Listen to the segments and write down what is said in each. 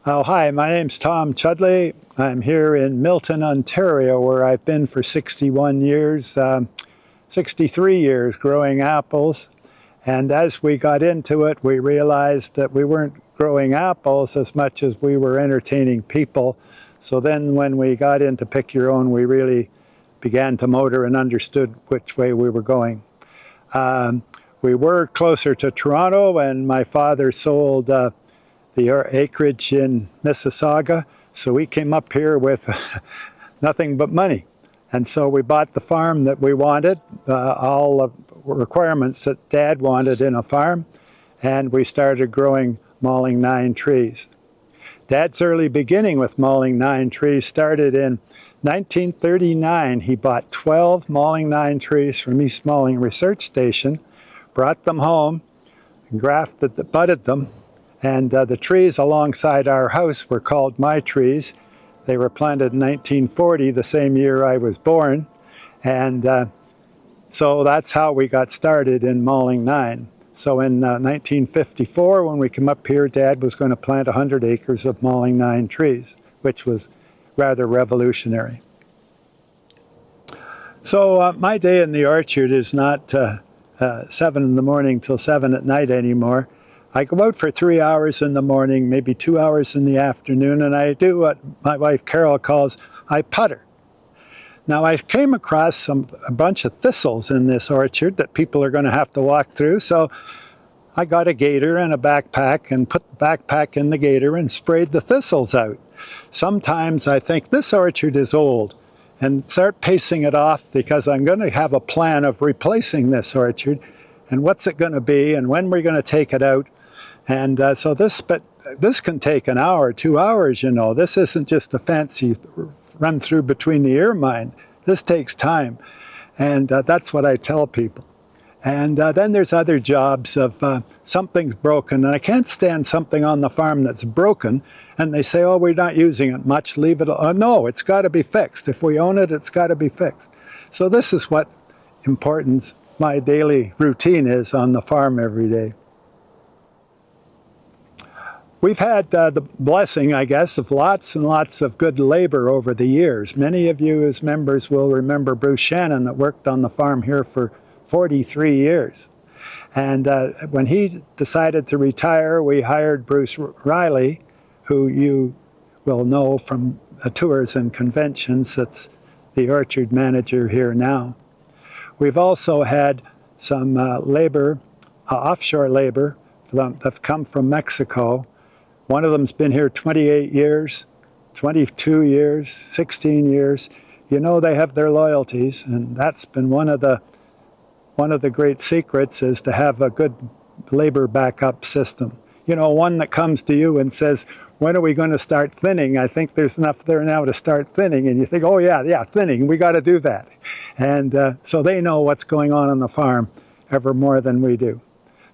Oh, hi, my name's Tom Chudleigh. I'm here in Milton, Ontario, where I've been for 61 years, 63 years growing apples. And as we got into it, we realized that we weren't growing apples as much as we were entertaining people. So then when we got into Pick Your Own, we really began to motor and understood which way we were going. We were closer to Toronto, and my father sold the acreage in Mississauga. So we came up here with nothing but money. And so we bought the farm that we wanted, all the requirements that Dad wanted in a farm, and we started growing Malling 9 trees. Dad's early beginning with Malling 9 trees started in 1939. He bought 12 Malling 9 trees from East Malling Research Station, brought them home, budded them, and the trees alongside our house were called my trees. They were planted in 1940, the same year I was born. And so that's how we got started in Malling 9. So in 1954, when we came up here, Dad was going to plant 100 acres of Malling 9 trees, which was rather revolutionary. So my day in the orchard is not 7 in the morning till 7 at night anymore. I go out for 3 hours in the morning, maybe 2 hours in the afternoon, and I do what my wife Carol calls, I putter. Now I came across a bunch of thistles in this orchard that people are going to have to walk through, so I got a gator and a backpack and put the backpack in the gator and sprayed the thistles out. Sometimes I think this orchard is old and start pacing it off because I'm going to have a plan of replacing this orchard and what's it going to be and when we're going to take it out. And so this can take an hour, 2 hours, you know. This isn't just a fancy run through between the ear mine. This takes time. And that's what I tell people. And then there's other jobs of something's broken. And I can't stand something on the farm that's broken. And they say, oh, we're not using it much, leave it. No, it's got to be fixed. If we own it, it's got to be fixed. So this is what importance my daily routine is on the farm every day. We've had the blessing, I guess, of lots and lots of good labor over the years. Many of you as members will remember Bruce Shannon that worked on the farm here for 43 years. And when he decided to retire, we hired Bruce Riley, who you will know from tours and conventions. That's the orchard manager here now. We've also had some labor, offshore labor, that have come from Mexico. One of them's been here 28 years, 22 years, 16 years. You know, they have their loyalties, and that's been one of the great secrets is to have a good labor backup system. You know, one that comes to you and says, when are we going to start thinning? I think there's enough there now to start thinning. And you think, oh yeah, thinning, we got to do that. And so they know what's going on the farm ever more than we do.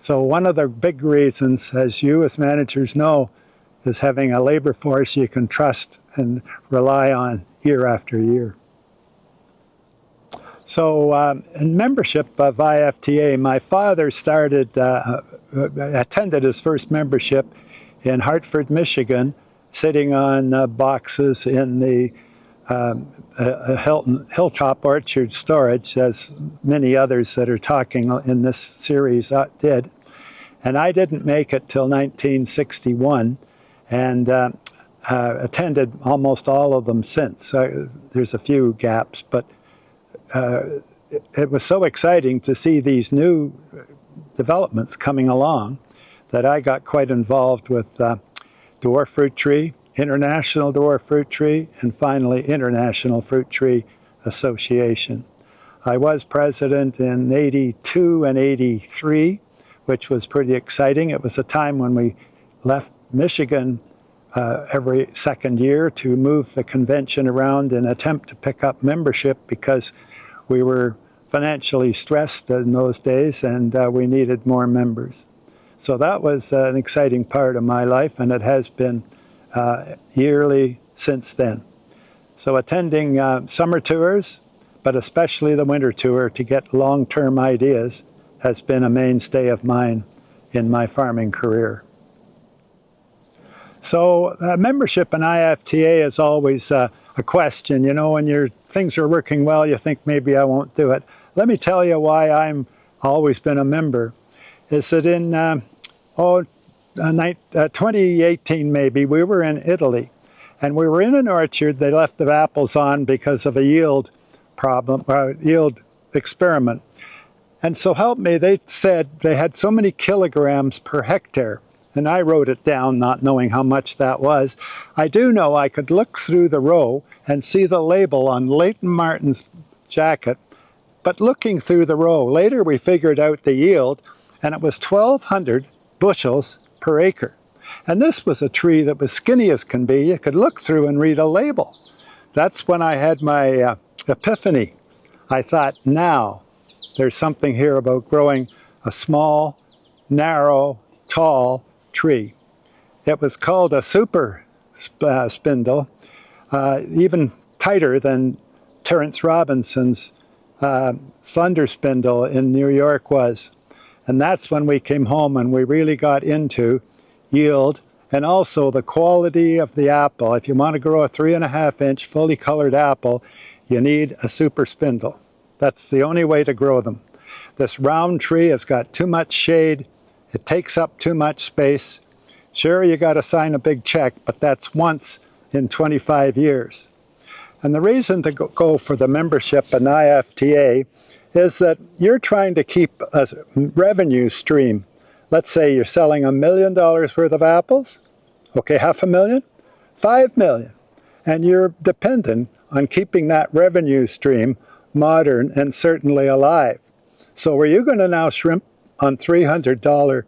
So one of the big reasons, as you as managers know, is having a labor force you can trust and rely on year after year. So in membership of IFTA, my father attended his first membership in Hartford, Michigan, sitting on boxes in the Hilltop Orchard Storage, as many others that are talking in this series did. And I didn't make it till 1961. And attended almost all of them since. There's a few gaps, but it was so exciting to see these new developments coming along that I got quite involved with dwarf fruit tree, international dwarf fruit tree, and finally International Fruit Tree Association. I was president in 82 and 83, which was pretty exciting. It was a time when we left Michigan every second year to move the convention around and attempt to pick up membership because we were financially stressed in those days and we needed more members. So that was an exciting part of my life, and it has been yearly since then. So attending summer tours, but especially the winter tour to get long-term ideas has been a mainstay of mine in my farming career. So membership in IFTA is always a question. You know, when things are working well, you think maybe I won't do it. Let me tell you why I'm always been a member. Is that in 2018 maybe, we were in Italy. And we were in an orchard. They left the apples on because of a yield problem, yield experiment. And so help me, they said they had so many kilograms per hectare. And I wrote it down, not knowing how much that was. I do know I could look through the row and see the label on Leighton Martin's jacket. But looking through the row, later we figured out the yield, and it was 1,200 bushels per acre. And this was a tree that was skinny as can be. You could look through and read a label. That's when I had my epiphany. I thought, now there's something here about growing a small, narrow, tall tree. It was called a super spindle, even tighter than Terence Robinson's slender spindle in New York was. And that's when we came home and we really got into yield and also the quality of the apple. If you want to grow a 3.5-inch fully colored apple, you need a super spindle. That's the only way to grow them. This round tree has got too much shade. It takes up too much space. Sure, you got to sign a big check, but that's once in 25 years. And the reason to go for the membership in IFTA is that you're trying to keep a revenue stream. Let's say you're selling $1 million worth of apples. Okay, $500,000, $5 million. And you're dependent on keeping that revenue stream modern and certainly alive. So are you going to now shrimp on $300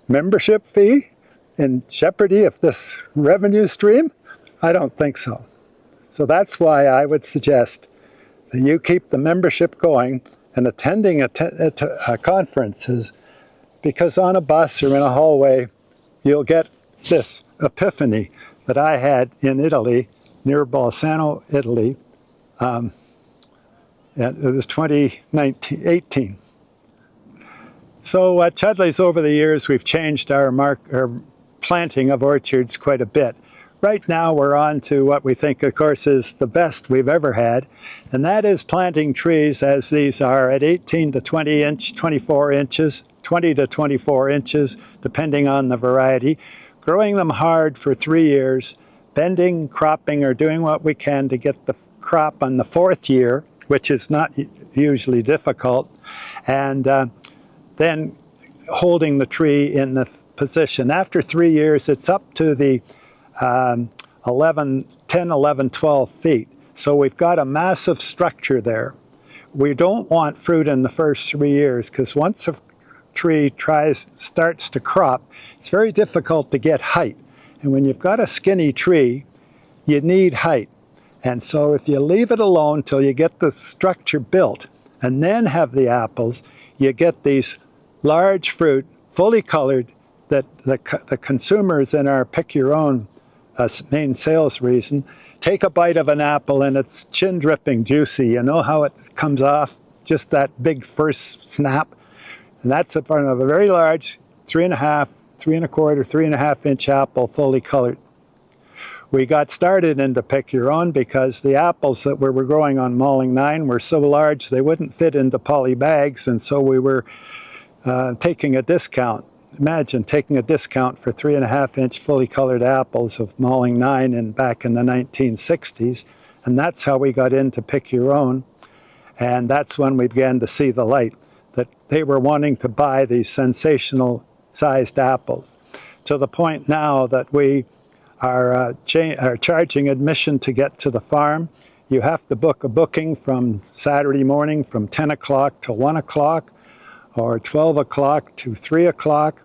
membership fee in jeopardy of this revenue stream? I don't think so. So that's why I would suggest that you keep the membership going and attending conferences, because on a bus or in a hallway, you'll get this epiphany that I had in Italy, near Bolzano, Italy. And it was 2018. So at Chudleigh's over the years, we've changed our planting of orchards quite a bit. Right now we're on to what we think, of course, is the best we've ever had, and that is planting trees as these are at 18 to 20 inch, 24 inches, 20 to 24 inches, depending on the variety, growing them hard for 3 years, bending, cropping, or doing what we can to get the crop on the 4th year, which is not usually difficult, and then holding the tree in the position. After 3 years, it's up to the 10, 11, 12 feet. So we've got a massive structure there. We don't want fruit in the first 3 years, because once a tree starts to crop, it's very difficult to get height. And when you've got a skinny tree, you need height. And so if you leave it alone till you get the structure built and then have the apples, you get these large fruit, fully colored, that the consumers in our pick your own main sales reason take a bite of an apple and it's chin dripping juicy. You know how it comes off, just that big first snap. And that's in front of a very large 3.5, 3.25, 3.5-inch apple, fully colored. We got started into pick your own because the apples that we were growing on Malling 9 were so large they wouldn't fit into poly bags, and so we were taking a discount. Imagine taking a discount for 3.5-inch fully colored apples of Malling 9 back in the 1960s, and that's how we got into pick your own. And that's when we began to see the light, that they were wanting to buy these sensational sized apples, to the point now that we are charging admission to get to the farm. You have to book a booking from Saturday morning from 10 o'clock to 1 o'clock or 12 o'clock to 3 o'clock.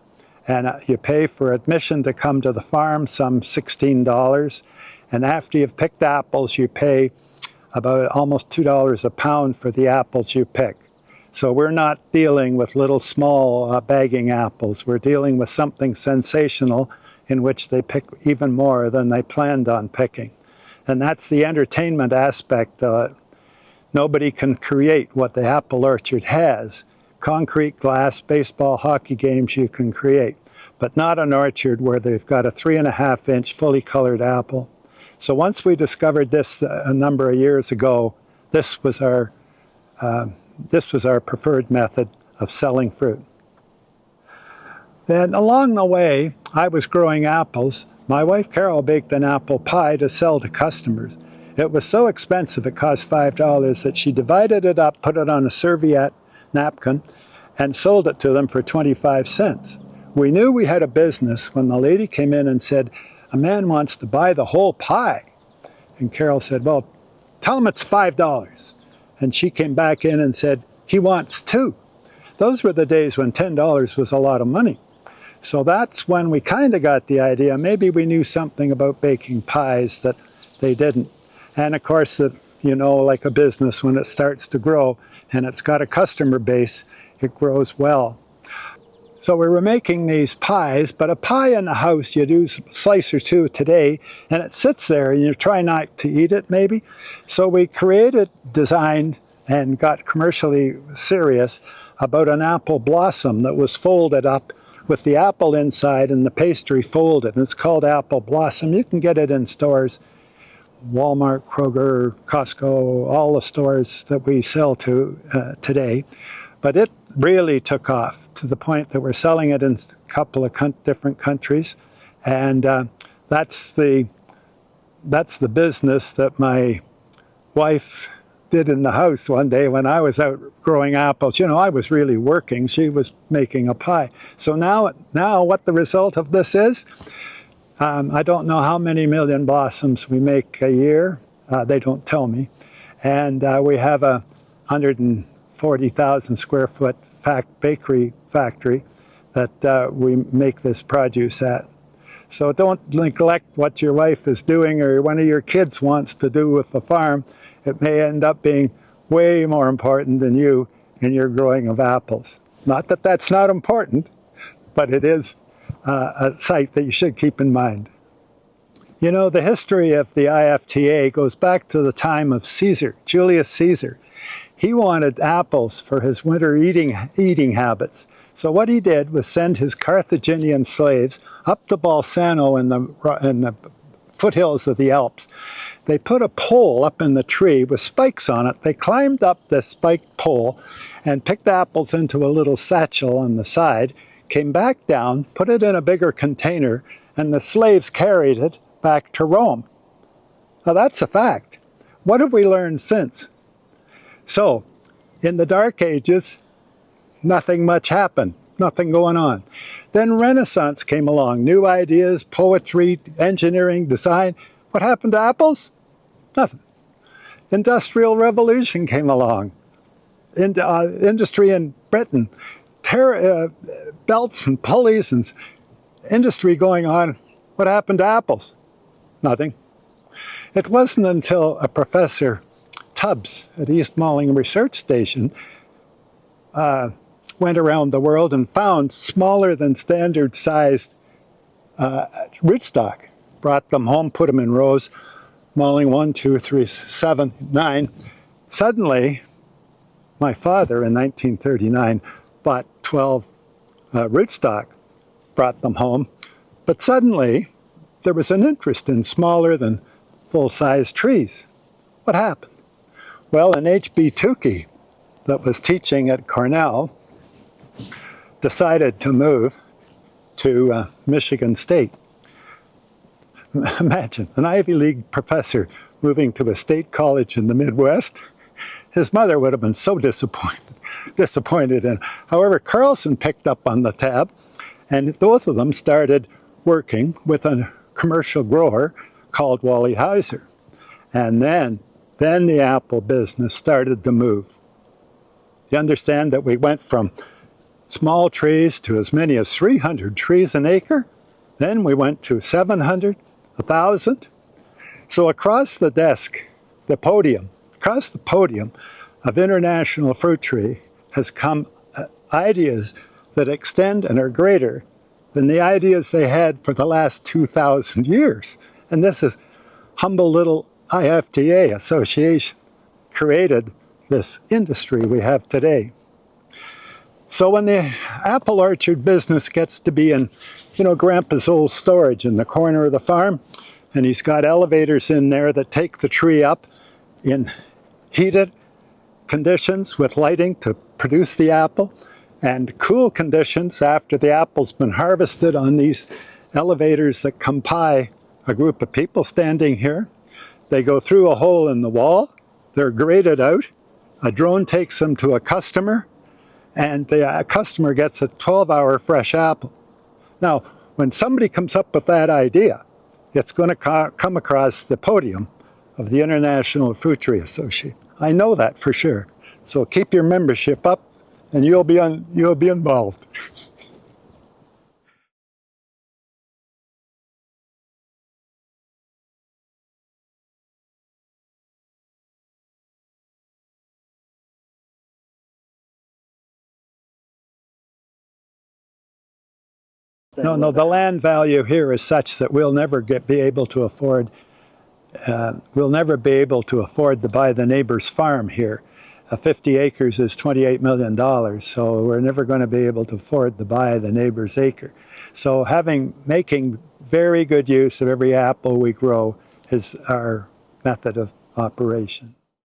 And you pay for admission to come to the farm, some $16. And after you've picked apples, you pay about almost $2 a pound for the apples you pick. So we're not dealing with little small bagging apples. We're dealing with something sensational in which they pick even more than they planned on picking. And that's the entertainment aspect. Nobody can create what the apple orchard has. Concrete, glass, baseball, hockey games you can create. but not an orchard where they've got a 3.5-inch fully colored apple. So once we discovered this a number of years ago, this was our preferred method of selling fruit. Then along the way, I was growing apples. My wife Carol baked an apple pie to sell to customers. It was so expensive, it cost $5, that she divided it up, put it on a serviette napkin, and sold it to them for 25 cents. We knew we had a business when the lady came in and said, "A man wants to buy the whole pie." And Carol said, "Well, tell him it's $5. And she came back in and said, "He wants 2." Those were the days when $10 was a lot of money. So that's when we kind of got the idea, maybe we knew something about baking pies that they didn't. And of course, like a business, when it starts to grow and it's got a customer base, it grows well. So we were making these pies, but a pie in the house, you do a slice or two today, and it sits there, and you try not to eat it, maybe. So we created, designed, and got commercially serious about an apple blossom that was folded up with the apple inside and the pastry folded. And it's called Apple Blossom. You can get it in stores, Walmart, Kroger, Costco, all the stores that we sell to today. But it really took off to the point that we're selling it in a couple of different countries. And that's the business that my wife did in the house one day when I was out growing apples. I was really working. She was making a pie. So now what the result of this is, I don't know how many million blossoms we make a year. They don't tell me. And we have a 140,000 square foot bakery factory that we make this produce at. So don't neglect what your wife is doing or one of your kids wants to do with the farm. It may end up being way more important than you in your growing of apples. Not that that's not important, but it is a sight that you should keep in mind. The history of the IFTA goes back to the time of Caesar, Julius Caesar. He wanted apples for his winter eating habits. So what he did was send his Carthaginian slaves up to Bolzano in the foothills of the Alps. They put a pole up in the tree with spikes on it. They climbed up the spiked pole and picked apples into a little satchel on the side, came back down, put it in a bigger container, and the slaves carried it back to Rome. Now that's a fact. What have we learned since? So, in the Dark Ages, nothing much happened, nothing going on. Then Renaissance came along, new ideas, poetry, engineering, design. What happened to apples? Nothing. Industrial Revolution came along. Industry in Britain, belts and pulleys and industry going on. What happened to apples? Nothing. It wasn't until a professor, Tubbs, at East Malling Research Station, went around the world and found smaller than standard sized rootstock. Brought them home, put them in rows, Malling 1, 2, 3, 7, 9. Suddenly, my father in 1939 bought 12 rootstock, brought them home. But suddenly, there was an interest in smaller than full-size trees. What happened? Well, an H.B. Tukey that was teaching at Cornell decided to move to Michigan State. Imagine, an Ivy League professor moving to a state college in the Midwest. His mother would have been so disappointed. And however, Carlson picked up on the tab, and both of them started working with a commercial grower called Wally Heiser. And then the apple business started to move. You understand that we went from small trees to as many as 300 trees an acre. Then we went to 700, 1,000. So across the podium of International Fruit Tree has come ideas that extend and are greater than the ideas they had for the last 2,000 years. And this is humble little IFTA association created this industry we have today. So when the apple orchard business gets to be in, Grandpa's old storage in the corner of the farm, and he's got elevators in there that take the tree up in heated conditions with lighting to produce the apple, and cool conditions after the apple's been harvested on these elevators that come by a group of people standing here. They go through a hole in the wall, they're graded out, a drone takes them to a customer, and the customer gets a 12-hour fresh apple. Now, when somebody comes up with that idea, it's going to come across the podium of the International Fruit Tree Association. I know that for sure. So keep your membership up, and you'll be involved. No, the land value here is such that we'll never be able to afford to buy the neighbor's farm here. 50 acres is $28 million, so we're never going to be able to afford to buy the neighbor's acre. So making very good use of every apple we grow is our method of operation.